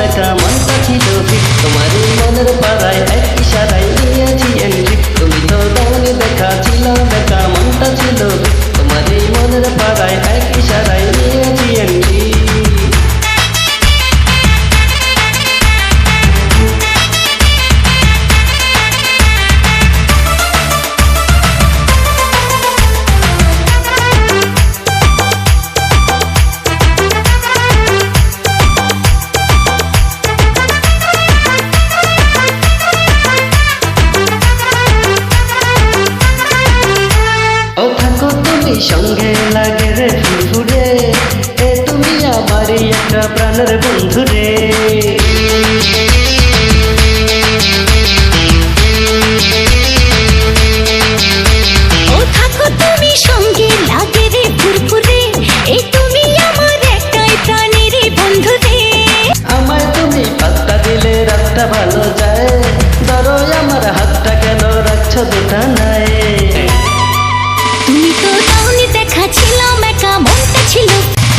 দেখা মনটা ছিল ঠিক তোমার এই মনের পাড়ায় এক ইশারায় নিয়েছি এন্ট্রি তুমি তো দাওনি দেখা ছিল দেখা মনটা ছিল ঠিক তোমার এই মনের পাড়ায় এক ইশারায় নিয়েছি এন্ট্রি সঙ্গে লাগে রে ফুরফুরে এ তুমি আমারই একটা প্রাণের বন্ধু রে ও থাকো তুমি সঙ্গে লাগে রে ফুরফুরে এ তুমি আমার একটাই প্রাণের বন্ধু রে আমায় তুমি পাত্তা দিলে রাতটা ভালো যায় ধরো আমার হাতটা কেন রাখছো দুটা নাই তুমি তো দাওনি দেখা ছিলাম একা মনটা ছিল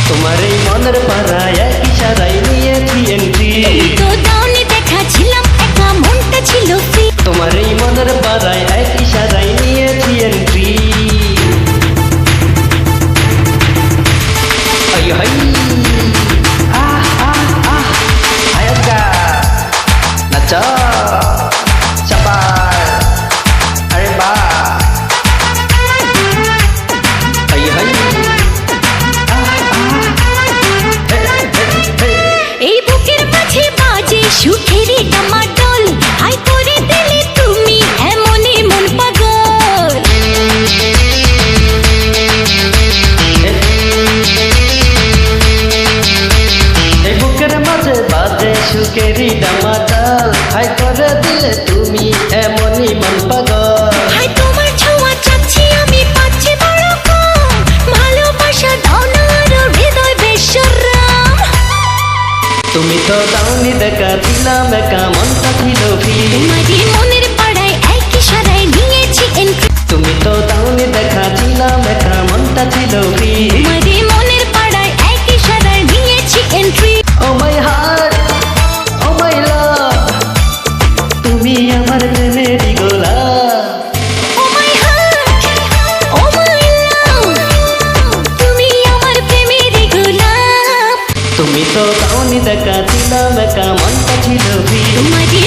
তোমার এই মনের পাড়ায় এক ইশারায় নিয়েছি এন্ট্রি তো দাওনি দেখা ছিলাম একা মনটা ছিল ফ্রি তোমার এই মনের পাড়ায় এক ইশারায় নিয়েছি এন্ট্রি হাই হাই আহ আহ আহ হায়াগা নাচা চাপার আরে বা হাই হাই এই বুকের মাঝে বাজে সুখের ডামাডোল হাই করে দিলে তুমি এমনই মন পাগল এই বুকের মাঝে বাজে সুখেরই ডামাডোল হাই করে দিলে তুমি এমনই মন পাগল হাই তোমার ছোঁয়া চাচ্ছি আমি পাচ্ছি বড় কম ভালোবাসা দাও না আরো হৃদয় বেশরম তুমি তো দাওনি দেখা দিলাম একা মনটা ছিল ফ্রি তোমারই মনের পাড়ায় এক ইশারায় নিয়েছি এন্ট্রি তুমি তো দাওনি দেখা দিলাম একা মনটা ছিল ফ্রি তোমারই মনের পাড়ায় এক ইশারায় নিয়েছি এন্ট্রি ও মাই হার্ট ও মাই লাভ তুমি আমার প্রেমেরই গোলাপ ও মাই হার্ট ও মাই লাভ তুমি আমার প্রেমের গোলাপ তুমি তো দাওনি দেখা দিলাম একা মনটা ছিল ফ্রি তোমারই